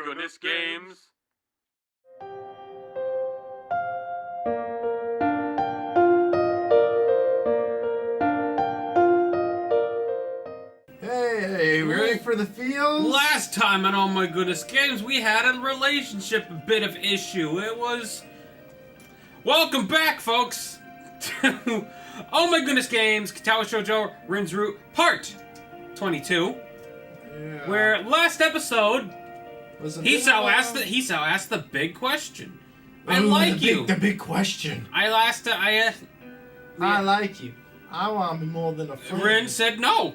goodness, games! Hey, ready for the feels? Last time on Oh My Goodness Games, we had a relationship bit of issue. It was... Welcome back, folks, to Oh My Goodness Games, Katawa Shoujo, Rin's Root, Part 22. Yeah. Where last episode, Hisao asked asked the big question. I like you. The big question. I like you. I want to be more than a friend. Rin said no.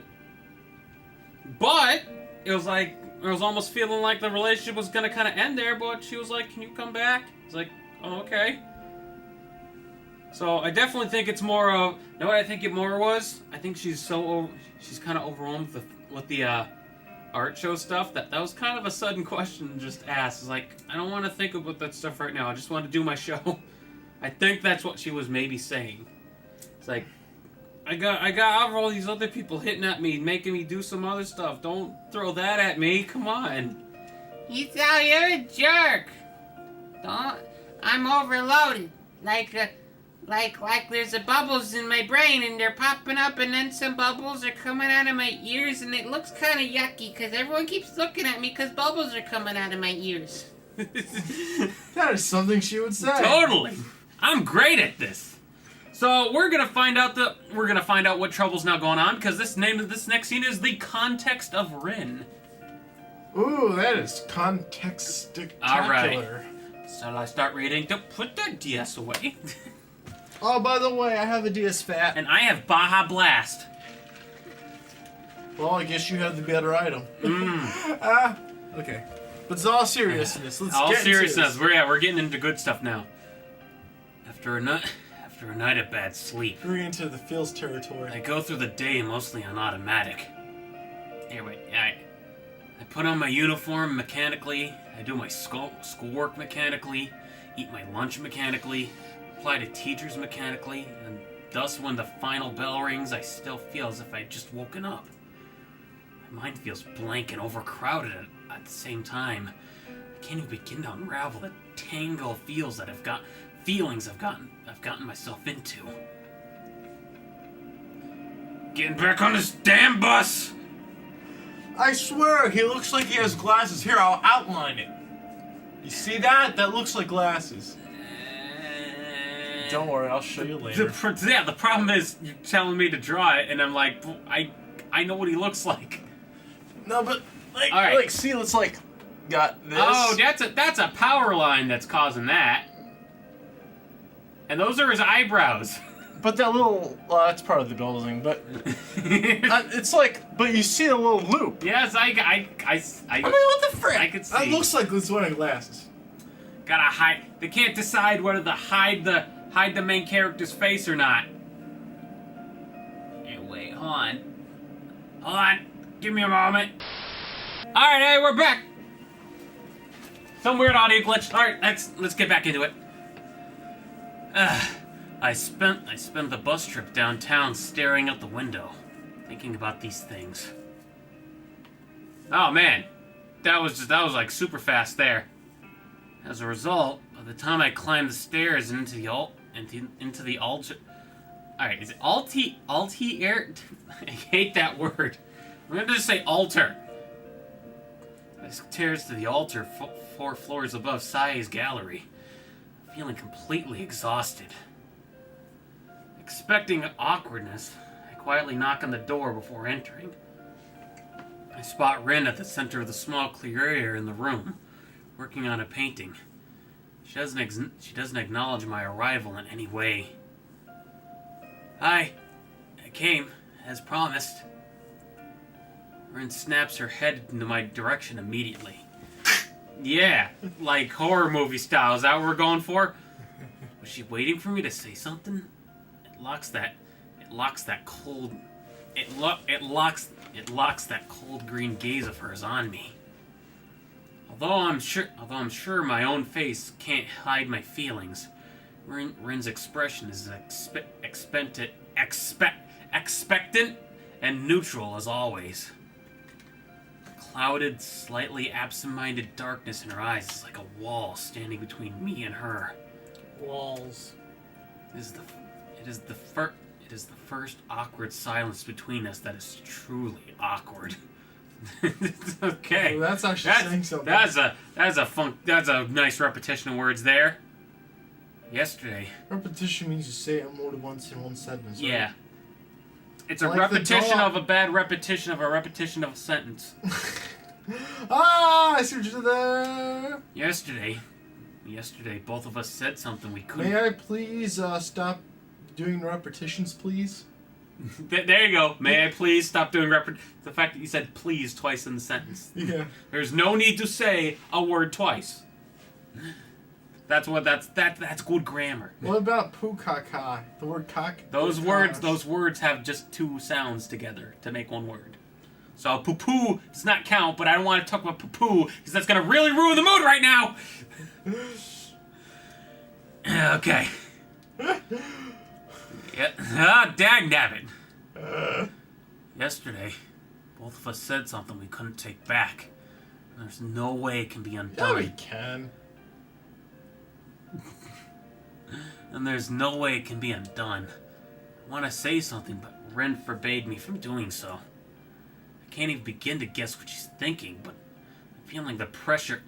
But it was like, I was almost feeling like the relationship was gonna kind of end there, but she was like, can you come back? I was like, oh, okay. So I definitely think it's more of, you know what I think it more was? I think she's kind of overwhelmed with the art show stuff. That was kind of a sudden question to just ask. It's like, I don't want to think about that stuff right now. I just want to do my show. I think that's what she was maybe saying. It's like, I got all these other people hitting at me, making me do some other stuff. Don't throw that at me. Come on. Hisao, you're a jerk. I'm overloaded. Like there's a bubbles in my brain and they're popping up and then some bubbles are coming out of my ears and it looks kind of yucky because everyone keeps looking at me because bubbles are coming out of my ears. That is something she would say. Totally. I'm great at this. So we're gonna find out what trouble's now going on because this next scene is the context of Rin. Ooh, that is context-spectacular. All right. So I start reading. Don't put that DS away. Oh, by the way, I have a DS Fat. And I have Baja Blast. Well, I guess you have the better item. Okay. But it's all seriousness. Let's all get seriousness. into this. We're getting into good stuff now. After a night of bad sleep, We're into the feels territory. I go through the day mostly on automatic. Anyway, I put on my uniform mechanically, I do my schoolwork mechanically, eat my lunch mechanically, apply to teachers mechanically, and thus when the final bell rings, I still feel as if I'd just woken up. My mind feels blank and overcrowded at the same time. I can't even begin to unravel the tangle of feelings I've gotten myself into. Getting back on this damn bus! I swear, he looks like he has glasses. Here, I'll outline it. You see that? That looks like glasses. Don't worry, I'll show you later. The problem is you're telling me to draw it, and I'm like, I know what he looks like. No, but like, all right. see, it's like got this. Oh, that's a power line that's causing that. And those are his eyebrows. But that little, well, that's part of the building, but it's like, but you see a little loop. Yes, I mean, what the frick? I could see. That looks like he's wearing glasses. Gotta hide. They can't decide whether to hide the main character's face or not. Hey, wait, hold on. Give me a moment. All right, hey, we're back. Some weird audio glitch. All right, let's get back into it. I spent the bus trip downtown staring out the window, thinking about these things. Oh man, that was like super fast there. As a result, by the time I climbed the stairs and into the altar. All right, is it altar? I hate that word. I'm gonna just say altar. I stairs to the altar 4 floors above Sae's gallery, feeling completely exhausted. Expecting awkwardness, I quietly knock on the door before entering. I spot Rin at the center of the small clear area in the room, working on a painting. She doesn't acknowledge my arrival in any way. Hi, I came, as promised. Rin snaps her head into my direction immediately. Yeah, like horror movie style. Is that what we're going for? Was she waiting for me to say something? It locks that cold green gaze of hers on me. Although I'm sure my own face can't hide my feelings, Rin's expression is expectant and neutral as always. clouded, slightly absent-minded darkness in her eyes is like a wall standing between me and her. Walls. It is the first awkward silence between us that is truly awkward. Okay. Well, that's actually saying something. That's a nice repetition of words there. Yesterday. Repetition means you say it more than once in one sentence. Right? Yeah. It's a Like repetition of a bad repetition of a repetition of a sentence. Ah, I see what you did there. Yesterday, both of us said something we couldn't. May I please stop doing repetitions, please? There you go. May I please stop doing the fact that you said please twice in the sentence. Yeah. There's no need to say a word twice. That's good grammar. What about pukaka? The word cock. Those words have just two sounds together to make one word. So poo-poo does not count, but I don't want to talk about poo-poo because that's gonna really ruin the mood right now. Okay. Yeah. Ah, dagnabbit. Yesterday, both of us said something we couldn't take back. There's no way it can be undone. Yeah, we can. And there's no way it can be undone. I want to say something, but Ren forbade me from doing so. I can't even begin to guess what she's thinking, but I'm feeling the pressure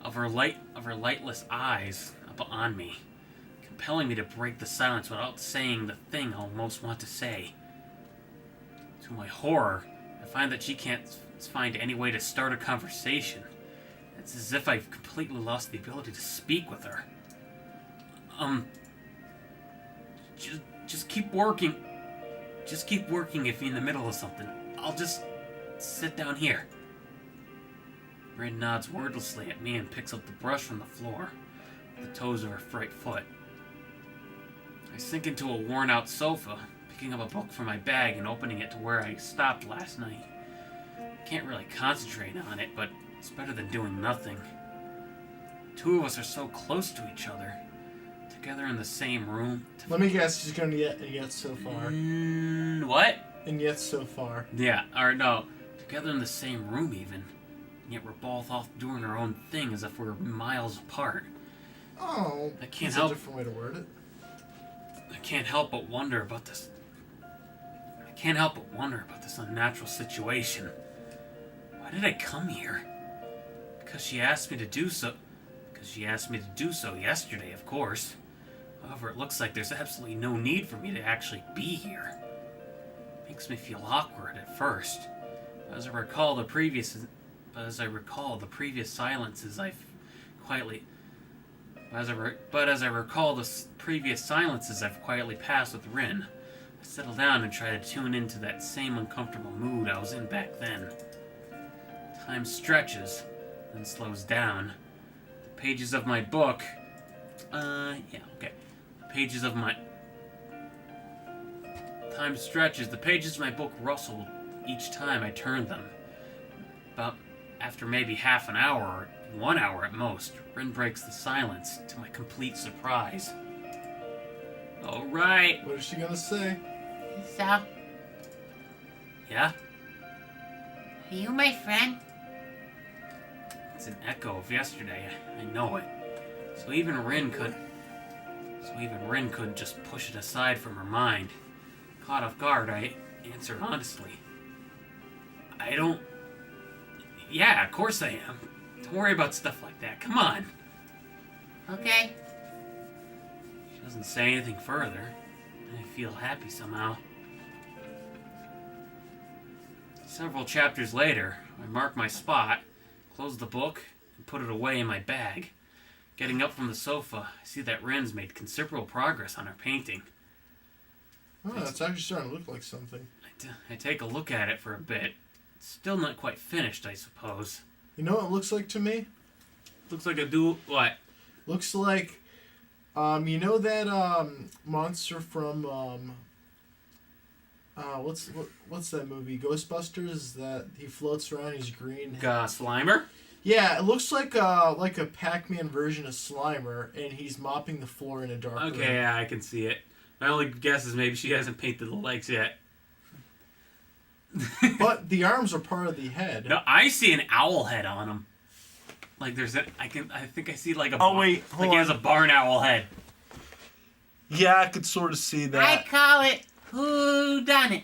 of her lightless eyes up on me, compelling me to break the silence without saying the thing I'll most want to say. To my horror, I find that she can't find any way to start a conversation. It's as if I've completely lost the ability to speak with her. Just keep working. Just keep working if you're in the middle of something. I'll just sit down here. Ren nods wordlessly at me and picks up the brush from the floor with the toes of her right foot. I sink into a worn-out sofa, picking up a book from my bag and opening it to where I stopped last night. I can't really concentrate on it, but it's better than doing nothing. Two of us are so close to each other, together in the same room. Let me guess, she's going to yet so far. What? And yet so far. Yeah, or no, together in the same room even. And yet we're both off doing our own thing as if we're miles apart. Oh, I can't that's help. a different way to word it. I can't help but wonder about this. Unnatural situation. Why did I come here? Because she asked me to do so yesterday, of course. However, it looks like there's absolutely no need for me to actually be here. It makes me feel awkward at first. As I recall the previous silences I've quietly passed with Rin, I settle down and try to tune into that same uncomfortable mood I was in back then. Time stretches, then slows down. The pages of my book... Time stretches. The pages of my book rustle each time I turn them. About after maybe half an hour, or 1 hour at most, Rin breaks the silence to my complete surprise. All right. What is she going to say? So, Yeah? are you my friend? It's an echo of yesterday. I know it. So even Rin couldn't just push it aside from her mind. Caught off guard, I answered honestly. Yeah, of course I am. Don't worry about stuff like that. Come on. Okay. She doesn't say anything further. I feel happy somehow. Several chapters later, I mark my spot, close the book, and put it away in my bag. Getting up from the sofa, I see that Ren's made considerable progress on her painting. Oh, it's actually starting to look like something. I take a look at it for a bit. It's still not quite finished, I suppose. You know what it looks like to me? Looks like what? Looks like, you know that monster from what's that movie? Ghostbusters, that he floats around, he's green. Slimer? Yeah, it looks like a Pac-Man version of Slimer, and he's mopping the floor in a dark room. Okay, yeah, I can see it. My only guess is maybe she hasn't painted the legs yet. But the arms are part of the head. No, I see an owl head on him. Like there's a, I think I see like a. Oh, wait, hold like he has a on. barn owl head. Yeah, I could sort of see I that. call it who done it.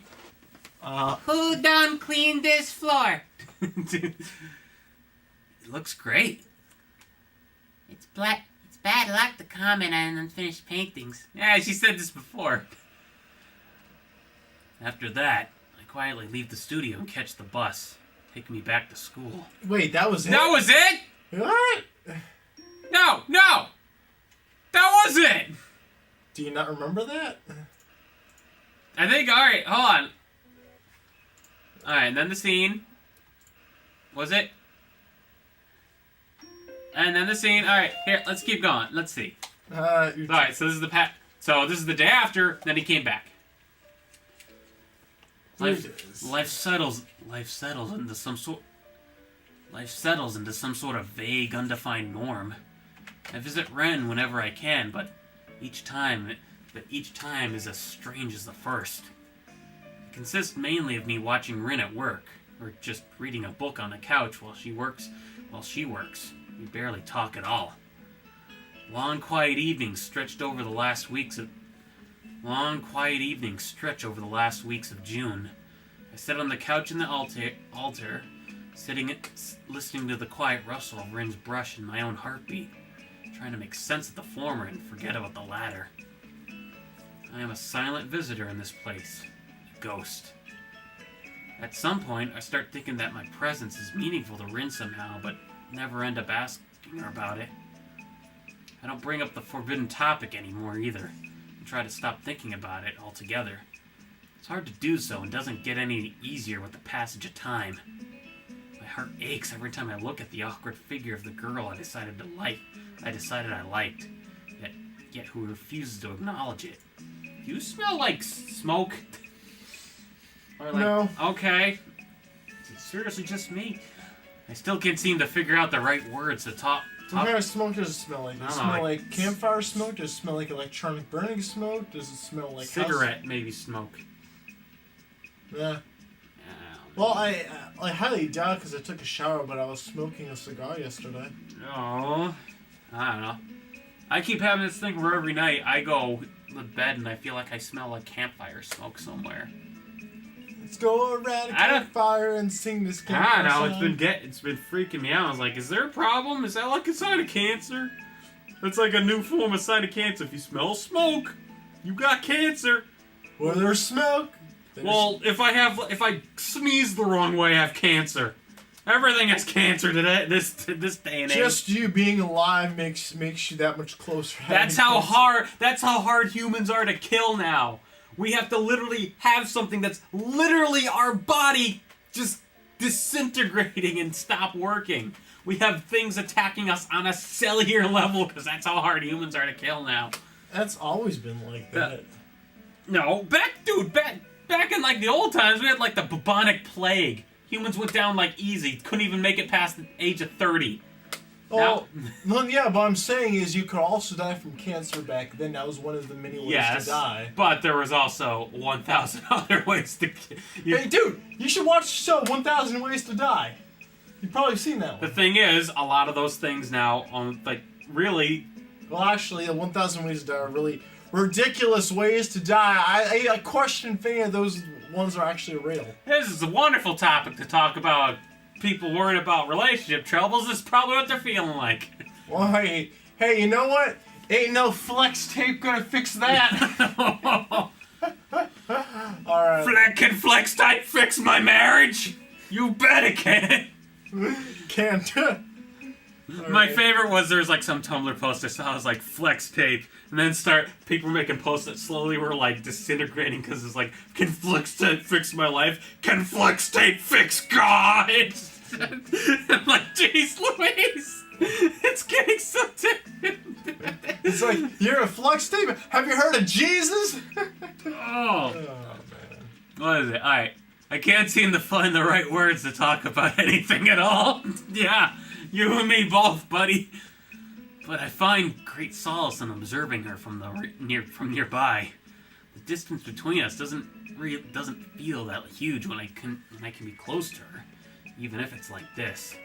Who done cleaned this floor? Dude, it looks great. It's bad luck to comment on unfinished paintings. Yeah, she said this before. After that, I quietly leave the studio and catch the bus, taking me back to school. Wait, that was it? That was it? What? No! That was it! Do you not remember that? I think, alright, hold on. Alright, and then the scene. Was it? And then the scene. Alright, here, let's keep going. Let's see. Alright, so this is the So this is the day after, then he came back. Life settles into some sort of vague, undefined norm. I visit Ren whenever I can, but each time is as strange as the first. It consists mainly of me watching Rin at work, or just reading a book on the couch while she works. We barely talk at all. Long quiet evenings stretch over the last weeks of June. I sit on the couch in the altar, listening to the quiet rustle of Rin's brush and my own heartbeat, trying to make sense of the former and forget about the latter. I am a silent visitor in this place, a ghost. At some point, I start thinking that my presence is meaningful to Rin somehow, but never end up asking her about it. I don't bring up the forbidden topic anymore either, and try to stop thinking about it altogether. It's hard to do so and doesn't get any easier with the passage of time. My heart aches every time I look at the awkward figure of the girl I decided I liked, yet who refuses to acknowledge it. Do you smell like smoke? Or like, no. Okay. Is it seriously just me? I still can't seem to figure out the right words to talk. What kind of smoke does it smell like? Does it smell like like campfire smoke? Does it smell like electronic burning smoke? Does it smell like cigarette, maybe smoke. Yeah. Well, I highly doubt because I took a shower, but I was smoking a cigar yesterday. Oh, I don't know. I keep having this thing where every night I go to bed and I feel like I smell like campfire smoke somewhere. Let's go around a campfire and sing this campfire I don't know. song. It's been freaking me out. I was like, is there a problem? Is that like a sign of cancer? It's like a new form of sign of cancer. If you smell smoke, you got cancer. Where there's smoke. Well, if I sneeze the wrong way, I have cancer. Everything has cancer today. This day and age. Just you being alive makes you that much closer. That's how hard humans are to kill now. We have to literally have something that's literally our body just disintegrating and stop working. We have things attacking us on a cellular level because that's how hard humans are to kill now. That's always been like that. No, back in like the old times, we had like the bubonic plague. Humans went down like easy. Couldn't even make it past the age of 30. Oh, well, yeah, but I'm saying is you could also die from cancer back then. That was one of the many ways to die. But there was also 1,000 other ways to kill. Hey, dude, you should watch the show 1,000 Ways to Die. You've probably seen that one. The thing is, a lot of those things now, really... Well, actually, the 1,000 Ways to Die are really ridiculous ways to die. I question if any of those ones are actually real. This is a wonderful topic to talk about. People worrying about relationship troubles. This is probably what they're feeling like. Well, hey, you know what? Ain't no flex tape gonna fix that. Alright. Can flex tape fix my marriage? You bet it can. Can't. My favorite was there's like some Tumblr post I saw. It was like flex tape, and then people were making posts that slowly were like disintegrating because it's like, can flex tape fix my life? Can flex tape fix God? I'm like, jeez Louise, it's getting so different. It's like, you're a flex tape. Have you heard of Jesus? Oh man. What is it? Alright. I can't seem to find the right words to talk about anything at all. Yeah, you and me both, buddy. But I find great solace in observing her from nearby. The distance between us doesn't feel that huge when I can be close to her, even if it's like this.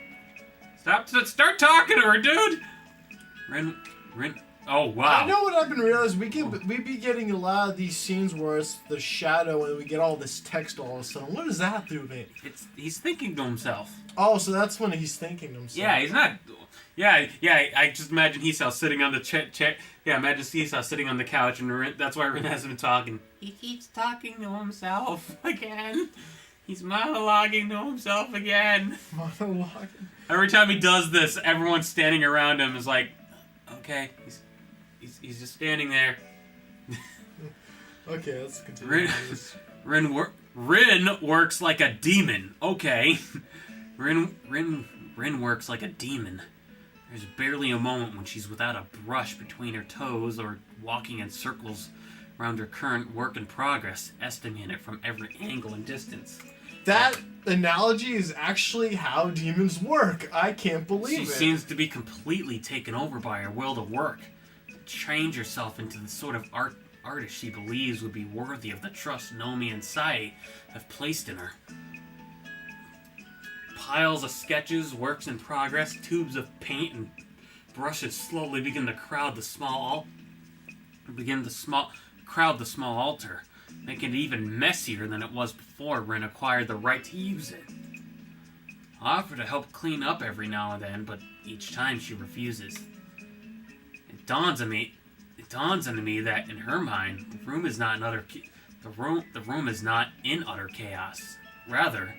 Start talking to her, dude. Rin. Oh wow. I know what I've been realizing. We be getting a lot of these scenes where it's the shadow and we get all this text all of a sudden. What does that do, man? He's thinking to himself. Oh, so that's when he's thinking to himself. Yeah, he's not. Yeah. I just imagine Esau sitting on the chair. Yeah, imagine Esau sitting on the couch, and that's why Rin hasn't been talking. He keeps talking to himself again. He's monologuing to himself again. Monologuing. Every time he does this, everyone standing around him is like, okay, he's just standing there. Okay, let's continue. Rin works like a demon. Okay. Rin works like a demon. There's barely a moment when she's without a brush between her toes or walking in circles around her current work in progress, estimating it from every angle and distance. That analogy is actually how demons work. I can't believe it. She seems to be completely taken over by her will to work, to change herself into the sort of artist she believes would be worthy of the trust Nomi and Sai have placed in her. Piles of sketches, works in progress, tubes of paint and brushes slowly begin to crowd the small altar, making it even messier than it was before Rin acquired the right to use it. I offer to help clean up every now and then, but each time she refuses. It dawns on me that in her mind, the room is not in utter chaos. Rather,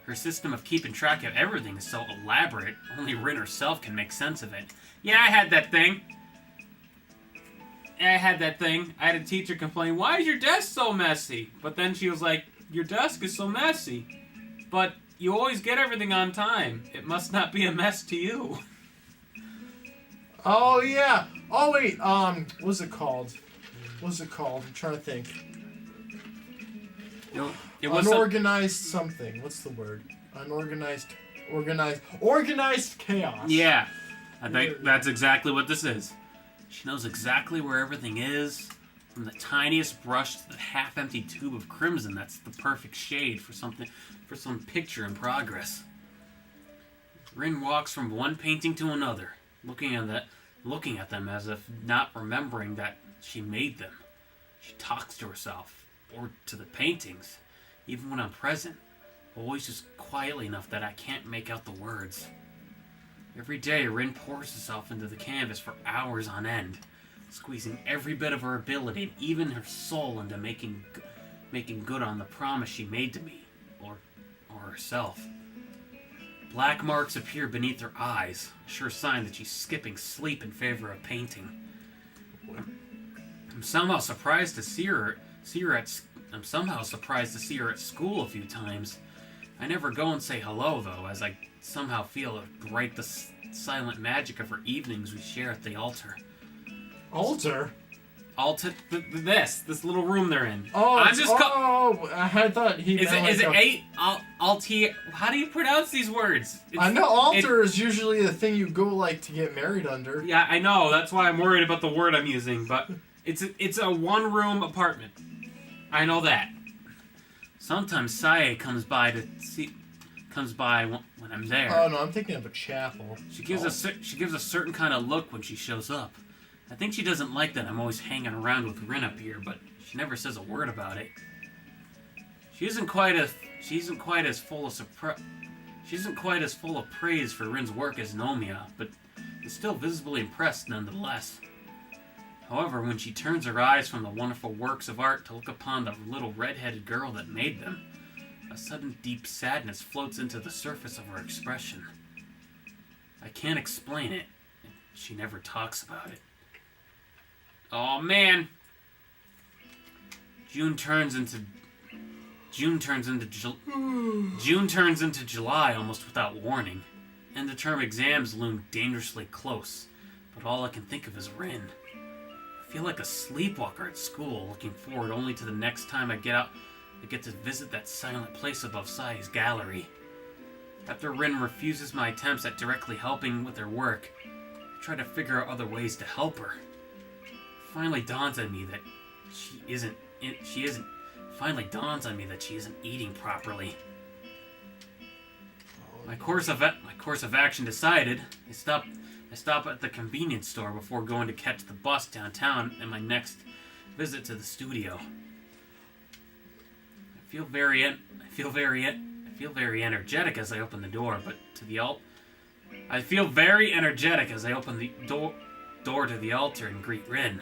her system of keeping track of everything is so elaborate, only Rin herself can make sense of it. Yeah, I had that thing. I had a teacher complain, why is your desk so messy? But then she was like, your desk is so messy. But you always get everything on time. It must not be a mess to you. Oh, yeah. Oh, wait. What's it called? I'm trying to think. It was unorganized something. What's the word? Organized chaos. Yeah. I think that's exactly what this is. She knows exactly where everything is, from the tiniest brush to the half-empty tube of crimson that's the perfect shade for some picture in progress. Rin walks from one painting to another, looking at them as if not remembering that she made them. She talks to herself, or to the paintings, even when I'm present, always just quietly enough that I can't make out the words. Every day, Rin pours herself into the canvas for hours on end, squeezing every bit of her ability and even her soul into making good on the promise she made to me, or herself. Black marks appear beneath her eyes, a sure sign that she's skipping sleep in favor of painting. I'm somehow surprised to see her at school a few times. I never go and say hello, though, as I somehow feel it break the silent magic of her evenings we share at the altar. Altar? This little room they're in. Oh, I thought he is it alti? How do you pronounce these words? I know altar is usually the thing you go like to get married under. Yeah, I know. That's why I'm worried about the word I'm using. But it's a one-room apartment. I know that. Sometimes Sae comes by when I'm there. Oh no, I'm thinking of a chapel. She gives a certain kind of look when she shows up. I think she doesn't like that I'm always hanging around with Rin up here, but she never says a word about it. She isn't quite as full of praise for Rin's work as Nomiya, but is still visibly impressed nonetheless. However, when she turns her eyes from the wonderful works of art to look upon the little red-headed girl that made them, a sudden deep sadness floats into the surface of her expression. I can't explain it, and she never talks about it. Oh man! June turns into July almost without warning. End of term exams loom dangerously close, but all I can think of is Rin. I feel like a sleepwalker at school, looking forward only to the next time I get to visit that silent place above Sai's gallery. After Rin refuses my attempts at directly helping with her work, I try to figure out other ways to help her. It finally dawns on me that she isn't Finally dawns on me that she isn't eating properly. My course of action decided. I stop at the convenience store before going to catch the bus downtown and my next visit to the studio. I feel very energetic as I open the door, I feel very energetic as I open the door to the altar and greet Rin.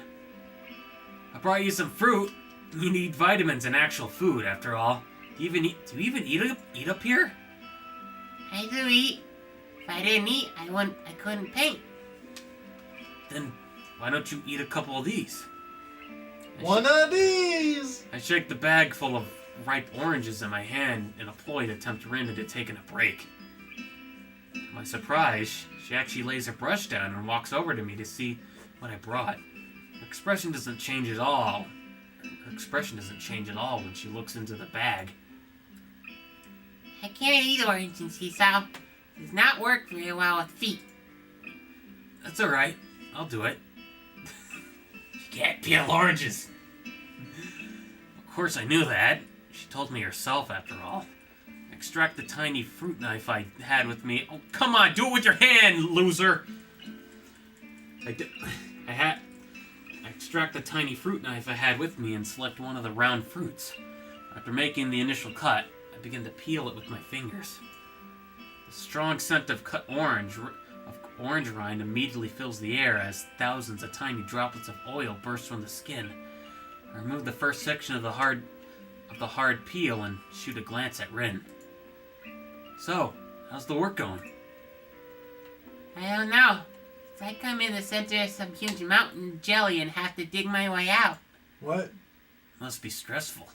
I brought you some fruit. You need vitamins and actual food, after all. Do you even eat up here? I do eat. If I didn't eat, I couldn't paint. Then why don't you eat a couple of these? One of these! I shake the bag full of ripe oranges in my hand in a ploy to tempt Rin into taking a break. To my surprise, she actually lays her brush down and walks over to me to see what I brought. Her expression doesn't change at all when she looks into the bag. I can't eat oranges, Seesaw. It does not work very well with feet. That's alright. I'll do it. You can't peel oranges. Of course I knew that. She told me herself, after all. I extract the tiny fruit knife I had with me. Oh, come on, do it with your hand, loser! I extract the tiny fruit knife I had with me and select one of the round fruits. After making the initial cut, I begin to peel it with my fingers. The strong scent of cut orange rind immediately fills the air as thousands of tiny droplets of oil burst from the skin. I remove the first section of the hard peel and shoot a glance at Rin. So, how's the work going? I don't know. It's like I'm in the center of some huge mountain of jelly and have to dig my way out. What? Must be stressful.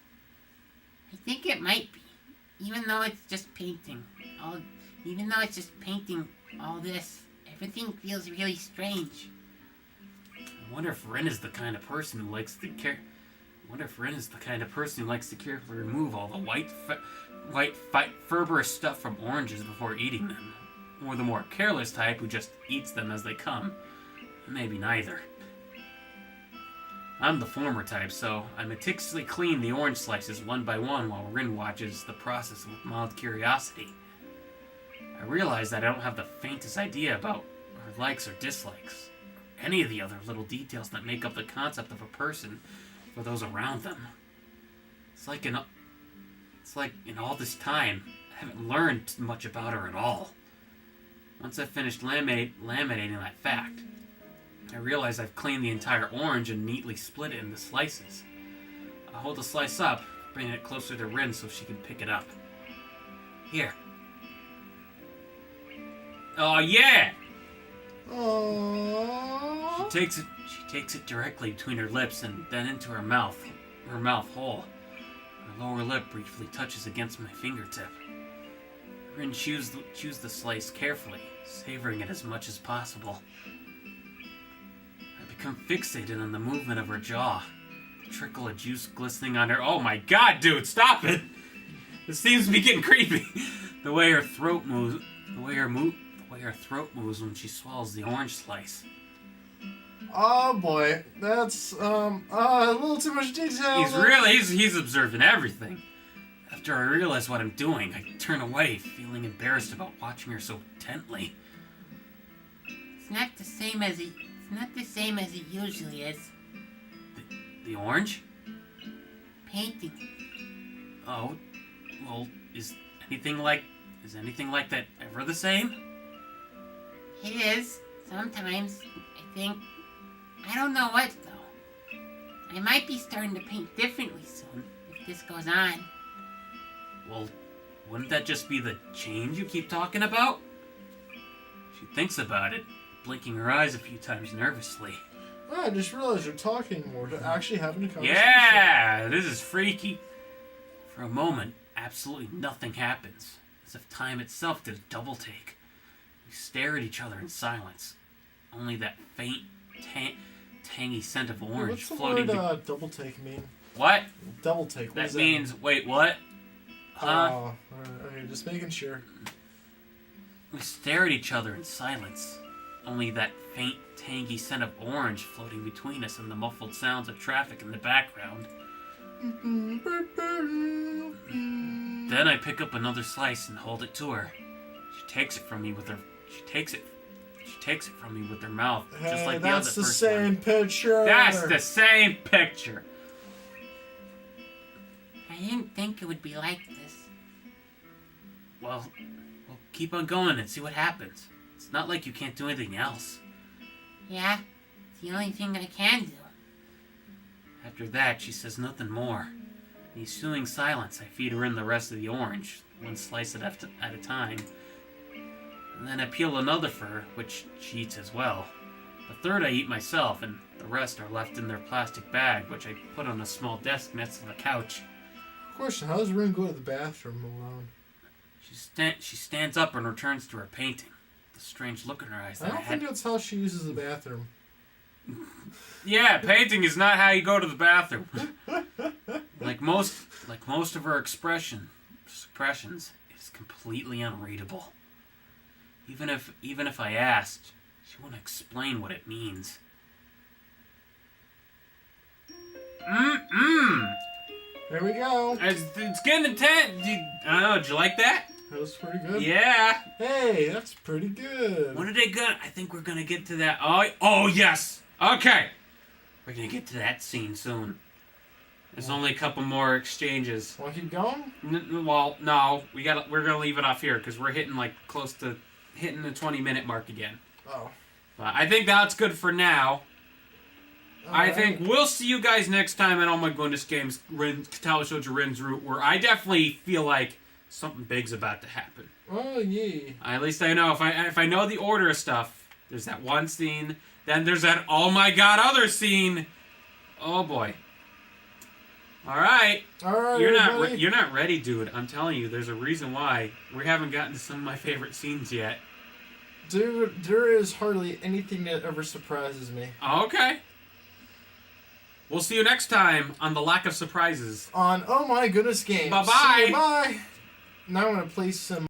I think it might be. Even though it's just painting all this, everything feels really strange. I wonder if Rin is the kind of person who likes to carefully remove all the white fibrous stuff from oranges before eating them, or the more careless type who just eats them as they come. Maybe neither. I'm the former type, so I meticulously clean the orange slices one by one while Rin watches the process with mild curiosity. I realize that I don't have the faintest idea about her likes or dislikes, or any of the other little details that make up the concept of a person for those around them. It's like in all this time, I haven't learned much about her at all. Once I've finished laminating that fact, I realize I've cleaned the entire orange and neatly split it into slices. I hold the slice up, bringing it closer to Rin so she can pick it up. Here. Oh yeah! Aww. She takes it directly between her lips and then into her mouth hole. Her lower lip briefly touches against my fingertip. Rin chews the slice carefully, savoring it as much as possible. I become fixated on the movement of her jaw, the trickle of juice glistening on her. Oh my god, dude, stop it! This seems to be getting creepy. The way her throat moves when she swallows the orange slice. Oh boy, that's a little too much detail. He's observing everything. After I realize what I'm doing, I turn away, feeling embarrassed about watching her so intently. It's not the same as it usually is. The orange? Painting. Oh, well, is anything like that ever the same? It is. Sometimes, I think. I don't know what, though. I might be starting to paint differently soon, if this goes on. Well, wouldn't that just be the change you keep talking about? She thinks about it, blinking her eyes a few times nervously. Oh, I just realized you're talking more to actually having a conversation. Yeah, this is freaky. For a moment, absolutely nothing happens, as if time itself did a double take. We stare at each other in silence. Only that faint, tangy scent of orange floating. What's the word double take mean? What? Double take. What That does means, mean? wait, what? Huh? Oh, okay, just making sure. We stare at each other in silence. Only that faint, tangy scent of orange floating between us and the muffled sounds of traffic in the background. Then I pick up another slice and hold it to her. She takes it from me with her. She takes it from me with her mouth, just like the other That's the first same one. picture. That's the same picture. I didn't think it would be like this. Well, keep on going and see what happens. It's not like you can't do anything else. Yeah, it's the only thing I can do. After that, she says nothing more. In ensuing silence, I feed her in the rest of the orange, one slice at a time. And then I peel another for her, which she eats as well. The third I eat myself, and the rest are left in their plastic bag, which I put on a small desk next to the couch. Question, how does Rin go to the bathroom alone? She stands up and returns to her painting. The strange look in her eyes I that don't think that's how she uses the bathroom. Yeah, painting is not how you go to the bathroom. like most of her expressions, it is completely unreadable. Even if I asked, she wouldn't explain what it means. There we go. It's getting intense. I don't know. Did you like that? That was pretty good. Yeah. Hey, that's pretty good. When are they gonna? I think we're gonna get to that. Oh yes. Okay. We're gonna get to that scene soon. There's only a couple more exchanges. Want to keep going? Well, no. We're gonna leave it off here because we're hitting close to hitting the 20-minute mark again. Oh. But I think that's good for now. I think we'll see you guys next time at Oh My Goodness Games, Katawa Shoujo Rin's Route, where I definitely feel like something big's about to happen. Oh, yeah. At least I know. If I know the order of stuff, there's that one scene, then there's that oh my god other scene. Oh boy. All right. You're not ready, dude. I'm telling you, there's a reason why we haven't gotten to some of my favorite scenes yet. Dude, there is hardly anything that ever surprises me. Okay. We'll see you next time on The Lack of Surprises. On Oh My Goodness Games. Bye-bye. Bye. Now I'm going to play some...